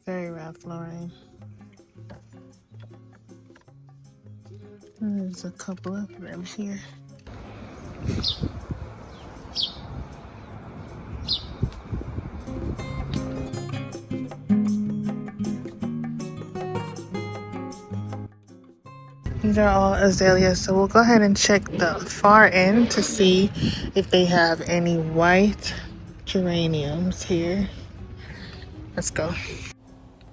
Very Ralph Lauren. There's a couple of them here. These are all azaleas, so we'll go ahead and check the far end to see if they have any white geraniums here. Let's go.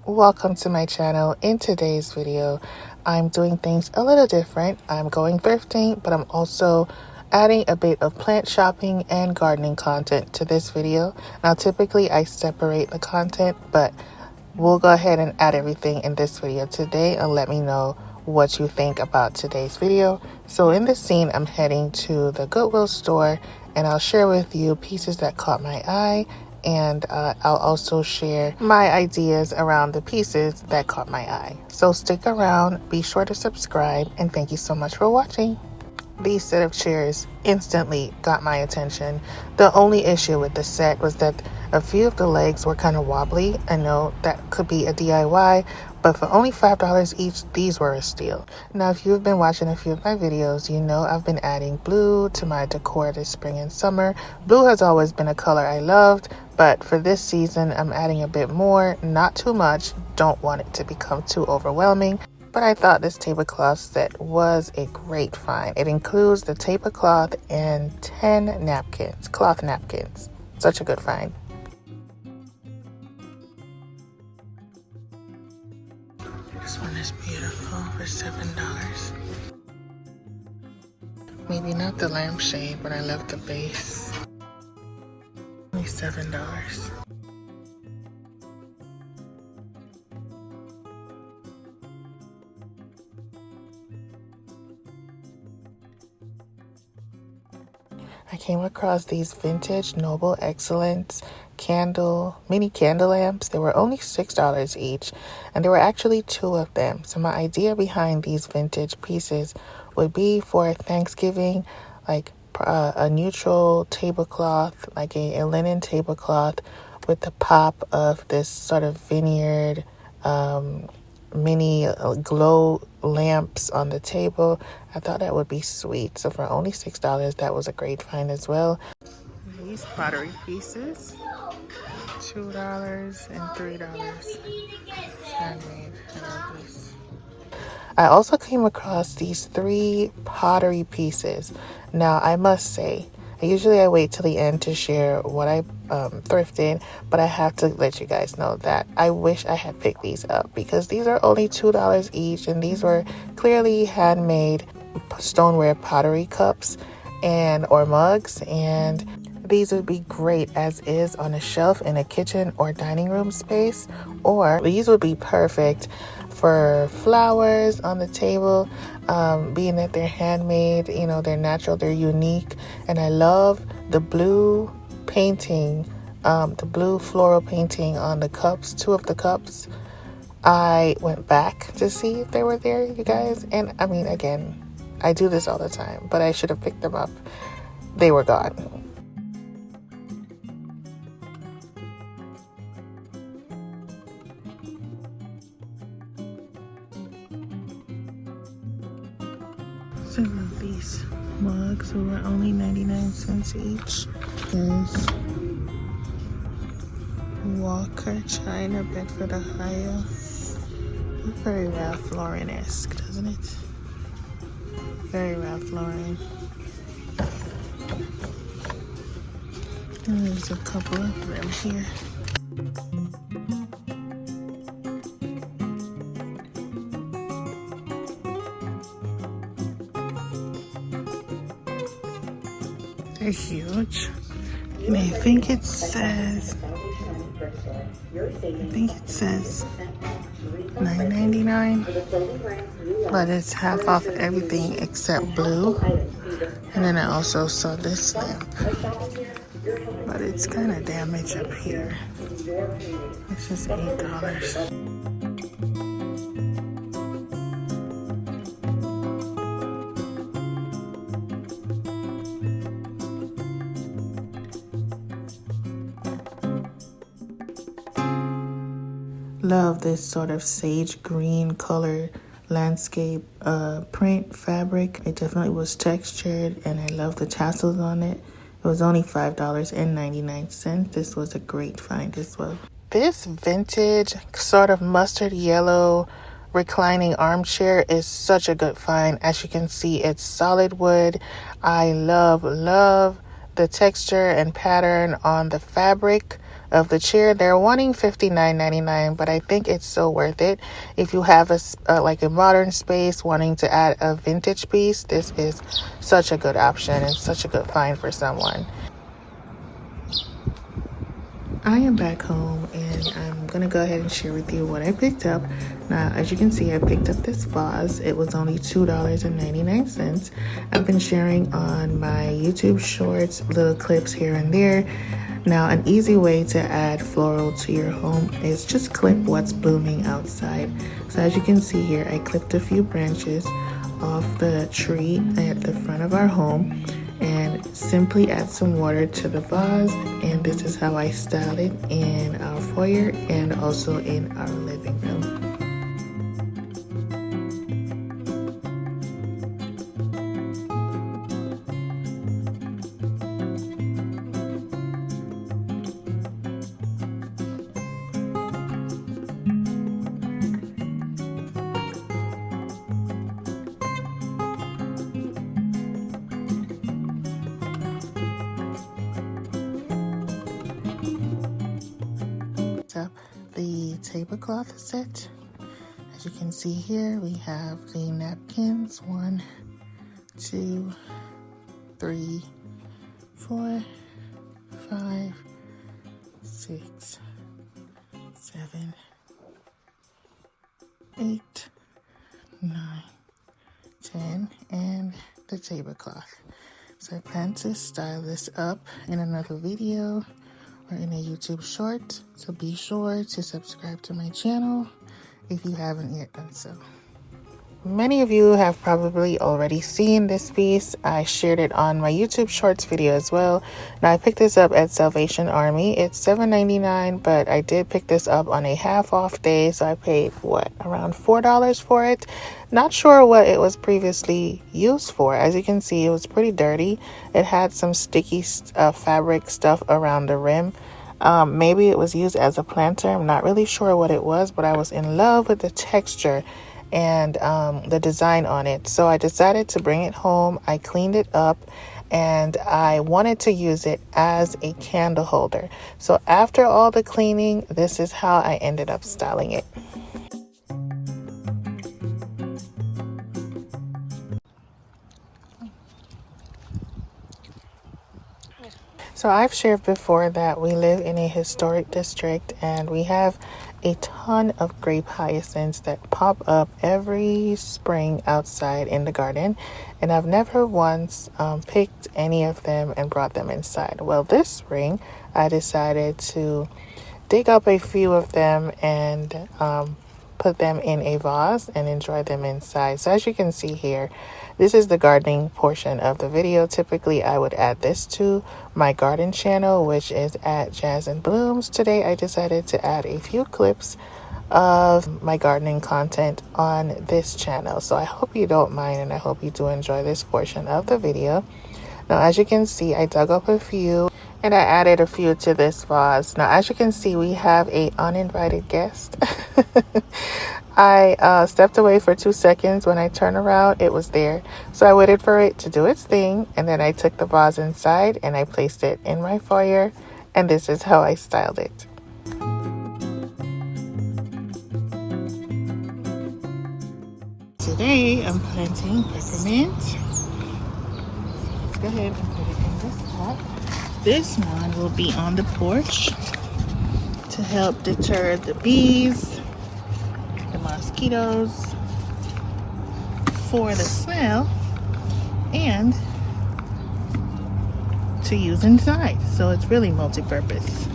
Welcome to my channel. In today's video, I'm doing things a little different. I'm going thrifting, but I'm also adding a bit of plant shopping and gardening content to this video. Now, typically I separate the content, but we'll go ahead and add everything in this video today and let me know what you think about today's video. So in this scene, I'm heading to the Goodwill store and I'll share with you pieces that caught my eye, and I'll also share my ideas around the pieces that caught my eye. So stick around, be sure to subscribe, and thank you so much for watching. These set of chairs instantly got my attention. The only issue with the set was that a few of the legs were kind of wobbly. I know that could be a DIY, but for only $5 each, these were a steal. Now, if you've been watching a few of my videos, you know I've been adding blue to my decor this spring and summer. Blue has always been a color I loved, but for this season, I'm adding a bit more, not too much. Don't want it to become too overwhelming. But I thought this tablecloth set was a great find. It includes the tablecloth and 10 napkins, cloth napkins. Such a good find. This one is beautiful for $7. Maybe not the lampshade, but I love the base. Only $7. I came across these vintage Noble Excellence mini candle lamps. They were only $6 each, and there were actually 2 of them. So my idea behind these vintage pieces would be for Thanksgiving, like a neutral tablecloth, like a linen tablecloth with the pop of this sort of vineyard mini glow lamps on the table. I thought that would be sweet. So for only $6, that was a great find as well. These pottery pieces, $2 and $3. Handmade. I love this. I also came across these 3 pottery pieces. Now, I must say, I wait till the end to share what I thrifted, but I have to let you guys know that I wish I had picked these up because these are only $2 each, and these were clearly handmade stoneware pottery cups or mugs, and these would be great as is on a shelf in a kitchen or dining room space, or these would be perfect for flowers on the table, being that they're handmade, you know, they're natural, they're unique. And I love the blue painting, the blue floral painting on the cups, 2 of the cups. I went back to see if they were there, you guys, and I mean, again, I do this all the time, but I should have picked them up. They were gone. Some of these mugs were only 99 cents each. There's Walker China, Bedford, Ohio. Very Ralph Lauren-esque, doesn't it? Very Ralph Lauren. And there's a couple of them here. They're huge, and I think it says $9.99, but it's half off everything except blue. And then I also saw this lamp, but it's kind of damaged up here. It's just $8. Love this sort of sage green color landscape print fabric. It definitely was textured, and I love the tassels on it. It was only $5.99. This was a great find as well. This vintage sort of mustard yellow reclining armchair is such a good find. As you can see, it's solid wood. I love the texture and pattern on the fabric of the chair. They're wanting $59.99, but I think it's so worth it. If you have like a modern space wanting to add a vintage piece, this is such a good option and such a good find for someone. I am back home, and I'm gonna go ahead and share with you what I picked up. Now, as you can see, I picked up this vase. It was only $2.99. I've been sharing on my YouTube shorts little clips here and there. Now, an easy way to add floral to your home is just clip what's blooming outside. So as you can see here, I clipped a few branches off the tree at the front of our home and simply add some water to the vase, and this is how I style it in our foyer and also in our living room. Up the tablecloth set. As you can see here, we have the napkins 1, 2, 3, 4, 5, 6, 7, 8, 9, 10, and the tablecloth. So I plan to style this up in another video or in a YouTube short, so be sure to subscribe to my channel if you haven't yet done so. Many of you have probably already seen this piece. I shared it on my YouTube shorts video as well. Now I picked this up at Salvation Army. It's $7.99, but I did pick this up on a half off day, so I paid around $4 for it. Not sure what it was previously used for. As you can see, it was pretty dirty. It had some sticky fabric stuff around the rim. Maybe it was used as a planter. I'm not really sure what it was, but I was in love with the texture and the design on it. So I decided to bring it home. I cleaned it up, and I wanted to use it as a candle holder. So after all the cleaning, this is how I ended up styling it. So I've shared before that we live in a historic district, and we have a ton of grape hyacinths that pop up every spring outside in the garden, and I've never once picked any of them and brought them inside. Well, this spring I decided to dig up a few of them and put them in a vase and enjoy them inside. So as you can see here, this is the gardening portion of the video. Typically I would add this to my garden channel, which is at Jazz and Blooms. Today I decided to add a few clips of my gardening content on this channel. So I hope you don't mind, and I hope you do enjoy this portion of the video. Now, as you can see, I dug up a few and I added a few to this vase. Now, as you can see, we have a uninvited guest. I stepped away for 2 seconds. When I turned around, it was there. So I waited for it to do its thing, and then I took the vase inside and I placed it in my foyer, and this is how I styled it. Today I'm planting peppermint. Let's go ahead and put it in this pot. This one will be on the porch to help deter the bees, the mosquitoes, for the smell, and to use inside. So it's really multi-purpose.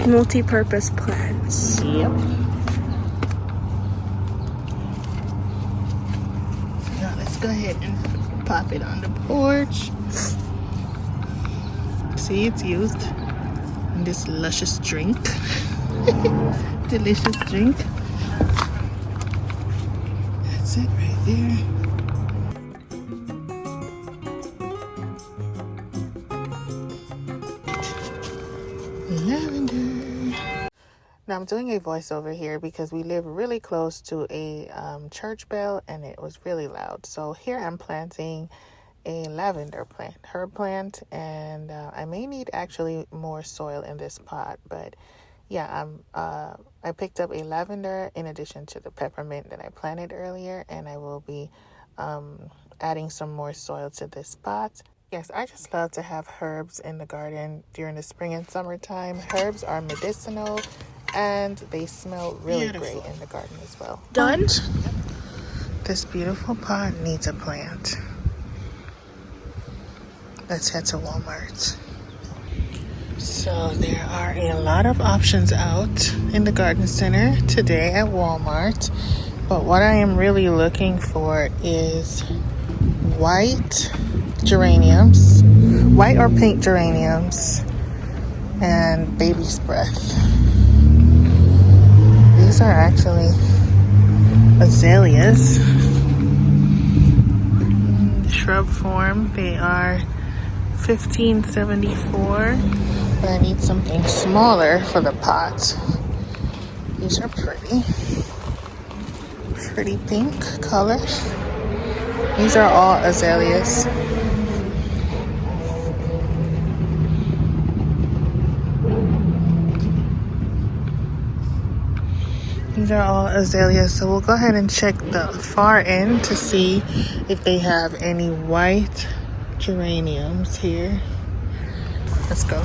Multi-purpose plants. Yep. So now let's go ahead and pop it on the porch. See, it's used in this luscious drink. delicious drink. That's it right there. Lavender. Now I'm doing a voiceover here because we live really close to a church bell and it was really loud. So here I'm planting a lavender plant, herb plant, and I may need actually more soil in this pot, but yeah, I picked up a lavender in addition to the peppermint that I planted earlier, and I will be adding some more soil to this pot. Yes, I just love to have herbs in the garden during the spring and summertime. Herbs are medicinal and they smell really great in the garden as well. Done? This beautiful pot needs a plant. Let's head to Walmart. So there are a lot of options out in the garden center today at Walmart. But what I am really looking for is white geraniums, white or pink geraniums, and baby's breath. These are actually azaleas. Shrub form, they are $15.74, but I need something smaller for the pot. These are pretty pink color. These are all azaleas. These are all azaleas, so we'll go ahead and check the far end to see if they have any white geraniums here. Let's go.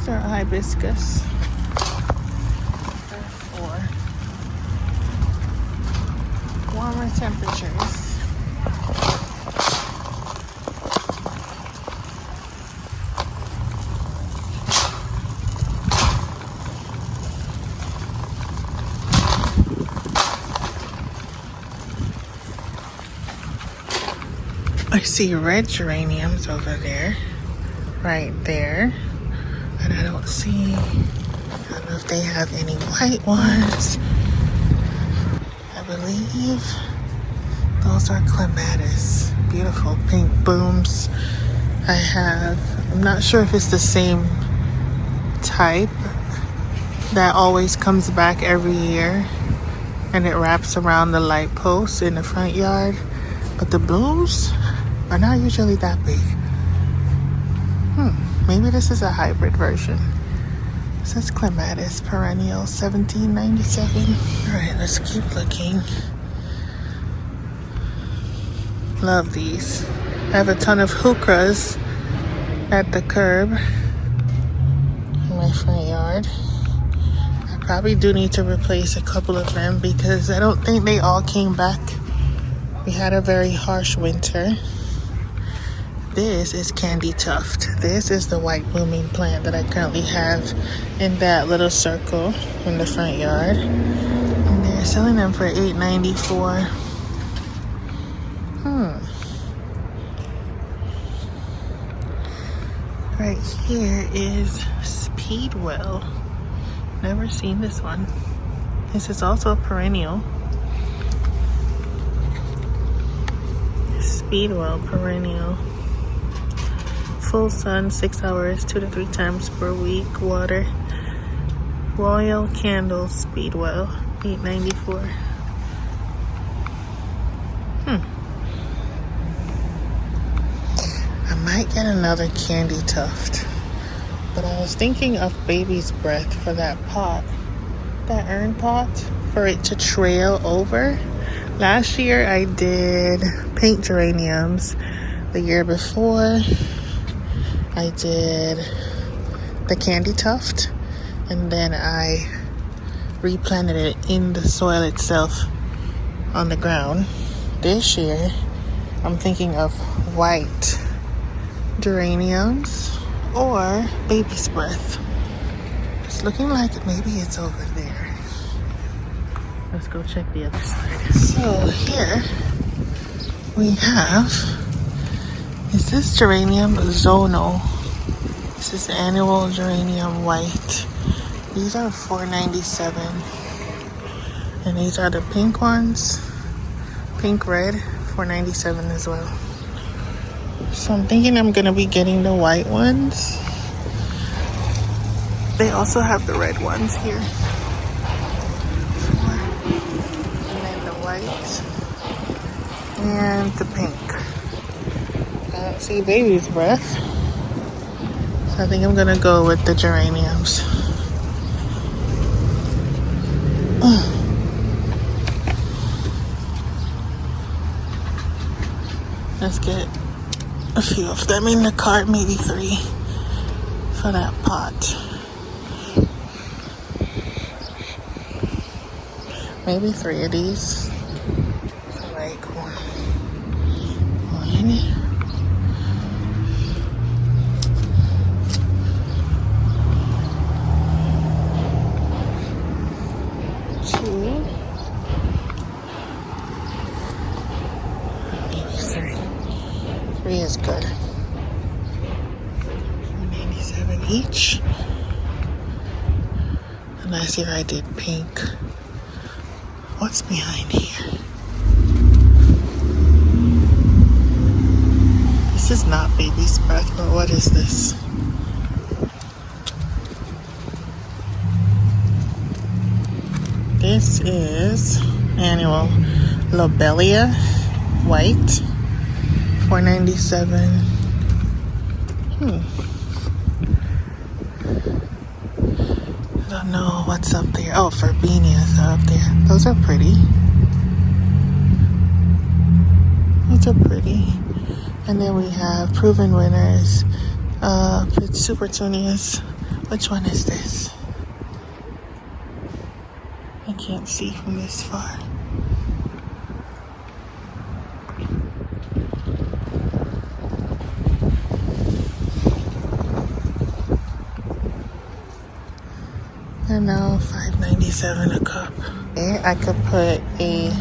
These are hibiscus. They're for warmer temperatures. I see red geraniums over there, right there. And I don't know if they have any white ones. I believe those are clematis. Beautiful pink blooms. I'm not sure if it's the same type that always comes back every year and it wraps around the light post in the front yard. But the blooms are not usually that big. Maybe this is a hybrid version. It says clematis perennial, $17.97. Alright, let's keep looking. Love these. I have a ton of heucheras at the curb in my front yard. I probably do need to replace a couple of them because I don't think they all came back. We had a very harsh winter. This is candy tuft. This is the white blooming plant that I currently have in that little circle in the front yard. And they're selling them for $8.94. Right here is Speedwell. Never seen this one. This is also a perennial. Speedwell perennial. Full sun, 6 hours, 2 to 3 times per week. Water. Royal Candle Speedwell, $8.94. I might get another candy tuft, but I was thinking of baby's breath for that pot. that urn pot for it to trail over. Last year I did pink geraniums. The year before I did the candy tuft, and then I replanted it in the soil itself on the ground. This year I'm thinking of white geraniums or baby's breath. It's looking like maybe it's over there. Let's go check the other side. So here we have, is this geranium zonal? This is annual geranium white. These are $4.97, and these are the pink ones, pink red, $4.97 as well. So I'm thinking I'm gonna be getting the white ones. They also have the red ones here. And then the white and the pink. I don't see baby's breath, so I think I'm gonna go with the geraniums. Let's get a few of them in the cart, maybe 3 for that pot. Maybe 3 of these. So like one. 2. Maybe 3. 3 is good. $4.97 each. And last year I did pink. What's behind here? This is not baby's breath, but what is this? This is annual lobelia white, $4.97. I don't know what's up there. Oh, verbenias are up there. Those are pretty. Those are pretty. And then we have proven winners. Super Tunias. Which one is this? I can't see from this far. And now $5.97 a cup. Okay, I could put a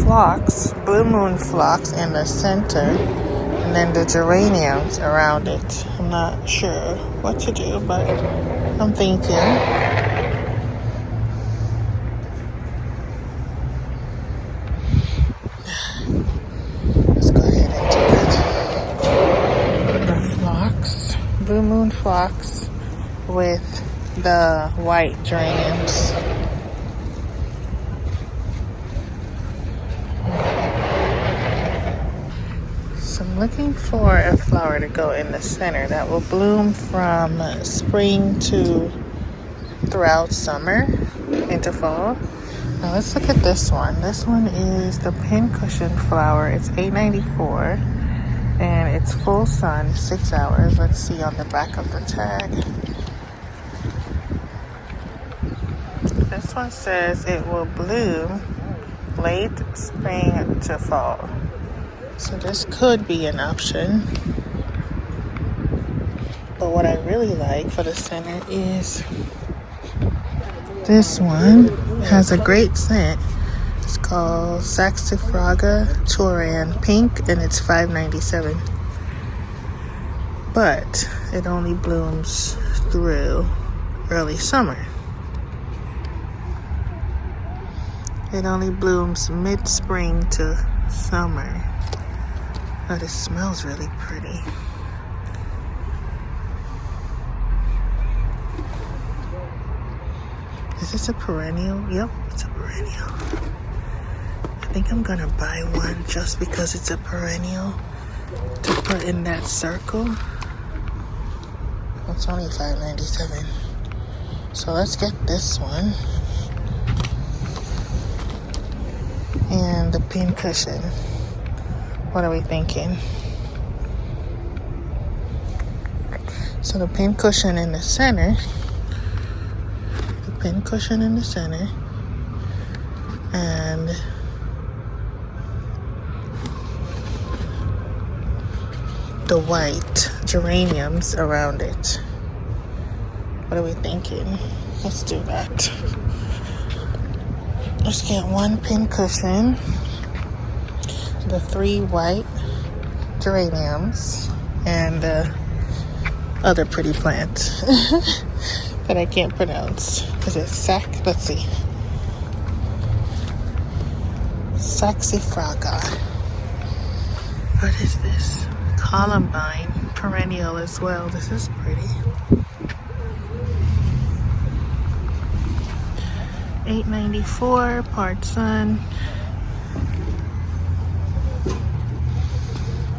phlox, blue moon phlox in the center, and then the geraniums around it. I'm not sure what to do, but I'm thinking. Let's go ahead and do it. The phlox, blue moon phlox with the white geraniums. So I'm looking for a flower to go in the center that will bloom from spring to throughout summer into fall. Now let's look at this one. This one is the pincushion flower. It's $8.94 and it's full sun, 6 hours. Let's see on the back of the tag. This one says it will bloom late spring to fall. So this could be an option. But what I really like for the center is this one. Has a great scent. It's called Saxifraga Turan Pink and it's $5.97. But it only blooms through early summer. It only blooms mid-spring to summer. But it smells really pretty. Is this a perennial? Yep, it's a perennial. I think I'm gonna buy one just because it's a perennial to put in that circle. It's only $5.97. So let's get this one. And the pin cushion. What are we thinking? So the pin cushion in the center. The pin cushion in the center. And the white geraniums around it. What are we thinking? Let's do that. Let's get one pin cushion, the 3 white geraniums, and the other pretty plant that I can't pronounce. Is it let's see. Saxifraga. What is this? Columbine perennial as well. This is pretty. $8.94 part sun.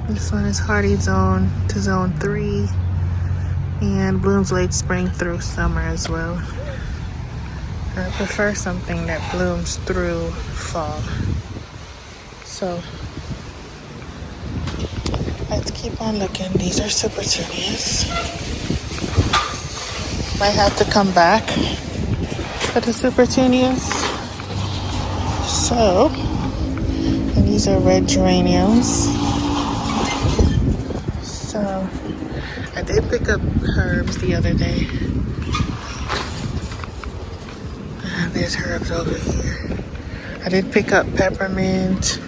This one is hardy zone to zone 3 and blooms late spring through summer as well. I prefer something that blooms through fall. So let's keep on looking. These are super petunias. Might have to come back for the super petunias. So, and these are red geraniums. So, I did pick up herbs the other day. There's herbs over here. I did pick up peppermint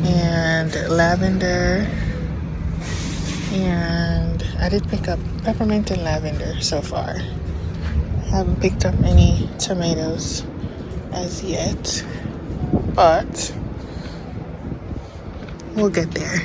and lavender. And I did pick up peppermint and lavender so far. I haven't picked up any tomatoes as yet, but we'll get there.